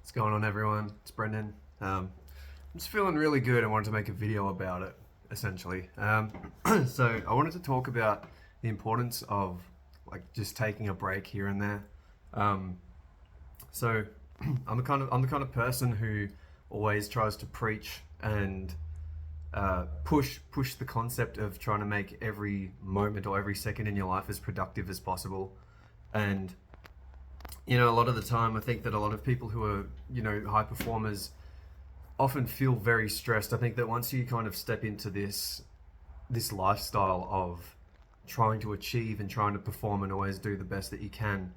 What's going on, everyone? It's Brendan. I'm just feeling really good. I wanted to make a video about it, essentially. So I wanted to talk about the importance of like just taking a break here and there. Um, so I'm the kind of person who always tries to preach and push the concept of trying to make every moment or every second in your life as productive as possible. And a lot of the time, I think that a lot of people who are, high performers often feel very stressed. I think that once you kind of step into this lifestyle of trying to achieve and trying to perform and always do the best that you can,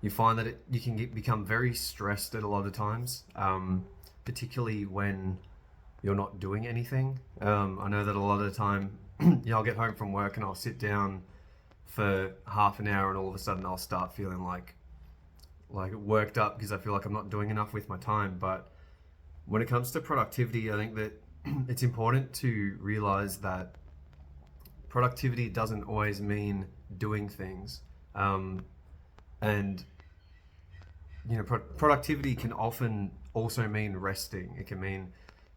you find that you can become very stressed at a lot of times, particularly when you're not doing anything. I know that a lot of the time, I'll get home from work and I'll sit down for half an hour and all of a sudden I'll start feeling like worked up because I feel like I'm not doing enough with my time. But when it comes to productivity, I think that it's important to realize that productivity doesn't always mean doing things. And productivity can often also mean resting. It can mean,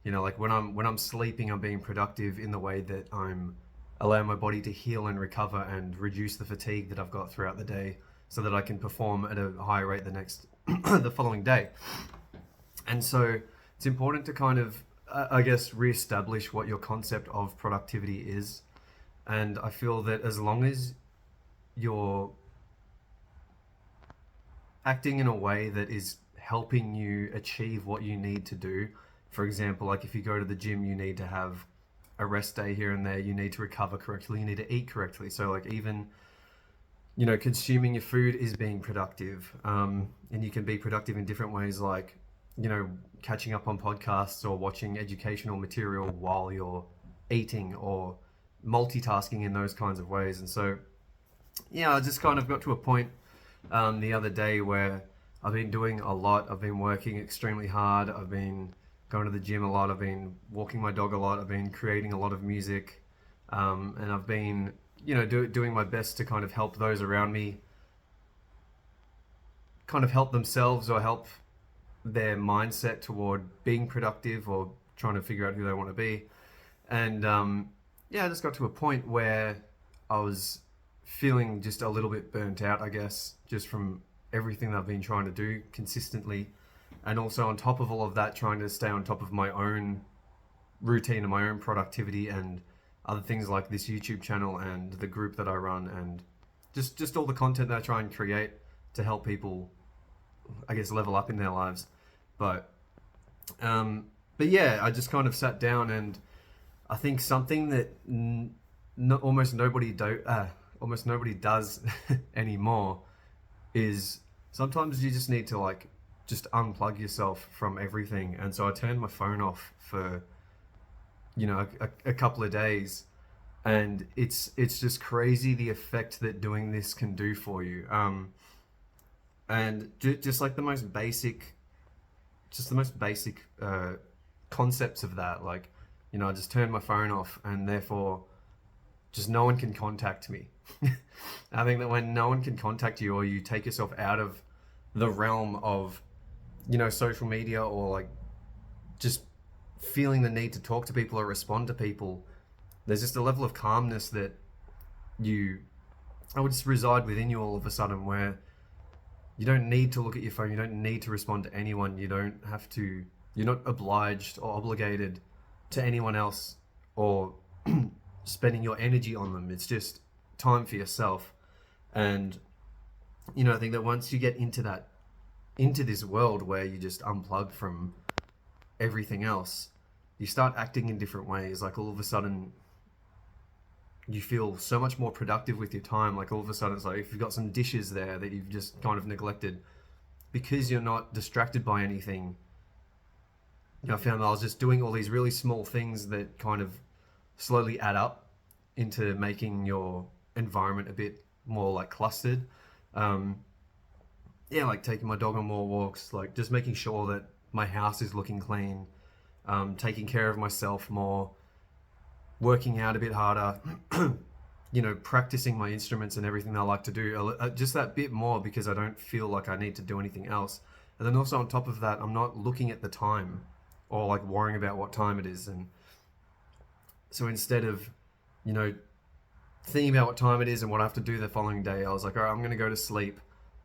like when I'm sleeping, I'm being productive in the way that I'm allowing my body to heal and recover and reduce the fatigue that I've got throughout the day, so that I can perform at a higher rate the following day. And so it's important to kind of, I guess, reestablish what your concept of productivity is. And I feel that as long as you're acting in a way that is helping you achieve what you need to do, for example, like if you go to the gym, you need to have a rest day here and there, you need to recover correctly, you need to eat correctly. So, like, even consuming your food is being productive. And you can be productive in different ways, like, catching up on podcasts or watching educational material while you're eating, or multitasking in those kinds of ways. And so, yeah, I just kind of got to a point the other day where I've been doing a lot. I've been working extremely hard. I've been going to the gym a lot. I've been walking my dog a lot. I've been creating a lot of music. And I've been doing my best to kind of help those around me kind of help themselves or help their mindset toward being productive or trying to figure out who they want to be. And yeah, I just got to a point where I was feeling just a little bit burnt out, I guess, just from everything that I've been trying to do consistently. And also on top of all of that, trying to stay on top of my own routine and my own productivity and other things like this YouTube channel and the group that I run, and just all the content that I try and create to help people, I guess, level up in their lives. But but yeah, I just kind of sat down, and I think something that almost nobody does anymore is sometimes you just need to like just unplug yourself from everything. And so I turned my phone off for a couple of days, and it's just crazy the effect that doing this can do for you. And just like the most basic concepts of that, like, I just turned my phone off, and therefore just no one can contact me. I think that when no one can contact you, or you take yourself out of the realm of social media, or like just feeling the need to talk to people or respond to people, there's just a level of calmness that I would just reside within you all of a sudden, where you don't need to look at your phone, you don't need to respond to anyone, you're not obliged or obligated to anyone else, or spending your energy on them. It's just time for yourself. And I think that once you get into this world where you just unplug from everything else, you start acting in different ways. Like, all of a sudden you feel so much more productive with your time. Like, all of a sudden it's like, if you've got some dishes there that you've just kind of neglected, because you're not distracted by anything, I found that I was just doing all these really small things that kind of slowly add up into making your environment a bit more like clustered. Yeah, like taking my dog on more walks, like just making sure that my house is looking clean, taking care of myself more, working out a bit harder, practicing my instruments and everything that I like to do just that bit more, because I don't feel like I need to do anything else. And then also on top of that, I'm not looking at the time or like worrying about what time it is. And so instead of, you know, thinking about what time it is and what I have to do the following day, I was like, all right, I'm going to go to sleep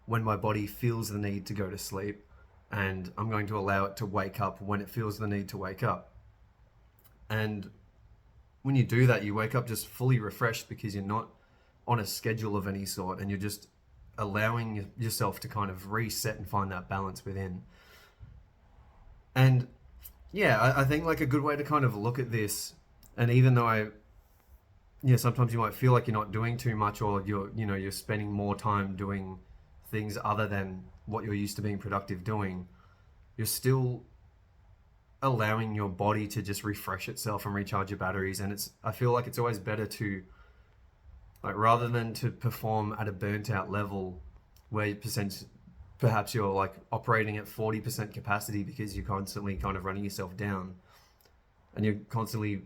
when my body feels the need to go to sleep. And I'm going to allow it to wake up when it feels the need to wake up. And when you do that, you wake up just fully refreshed because you're not on a schedule of any sort, and you're just allowing yourself to kind of reset and find that balance within. And yeah, I think like a good way to kind of look at this, and even though sometimes you might feel like you're not doing too much, or you're spending more time doing things other than what you're used to being productive doing, you're still allowing your body to just refresh itself and recharge your batteries. And I feel like it's always better to, like, rather than to perform at a burnt out level where perhaps you're like operating at 40% capacity because you're constantly kind of running yourself down, and you're constantly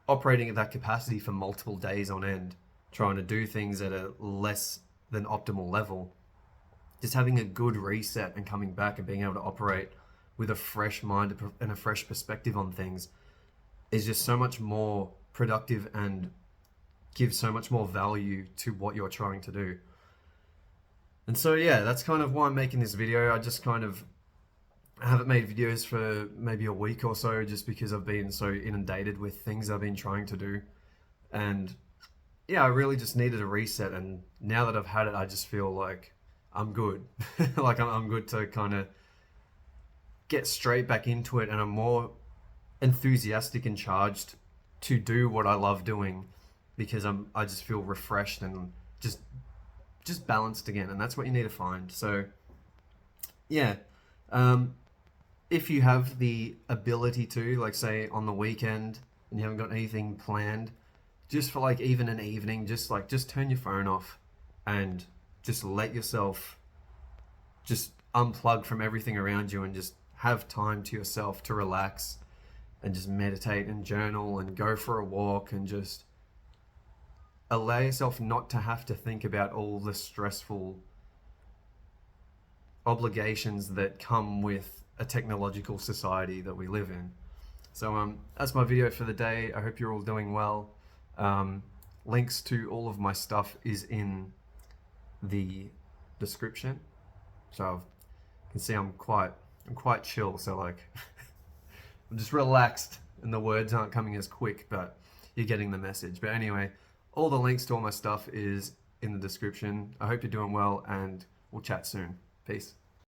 operating at that capacity for multiple days on end, trying to do things at a less than optimal level. Just having a good reset and coming back and being able to operate with a fresh mind and a fresh perspective on things is just so much more productive and gives so much more value to what you're trying to do. And so yeah, that's kind of why I'm making this video. I haven't made videos for maybe a week or so, just because I've been so inundated with things I've been trying to do. And yeah, I really just needed a reset. And now that I've had it, I just feel like I'm good. Like I'm good to kind of get straight back into it. And I'm more enthusiastic and charged to do what I love doing, because I just feel refreshed and just balanced again. And that's what you need to find. So yeah, if you have the ability to, like, say on the weekend and you haven't got anything planned, just for like even an evening, just turn your phone off and just let yourself just unplug from everything around you and just have time to yourself to relax and just meditate and journal and go for a walk, and just allow yourself not to have to think about all the stressful obligations that come with a technological society that we live in. So that's my video for the day. I hope you're all doing well. Links to all of my stuff is in the description. So you can see I'm quite chill. So like I'm just relaxed and the words aren't coming as quick, but you're getting the message. But anyway, all the links to all my stuff is in the description. I hope you're doing well, and we'll chat soon. Peace.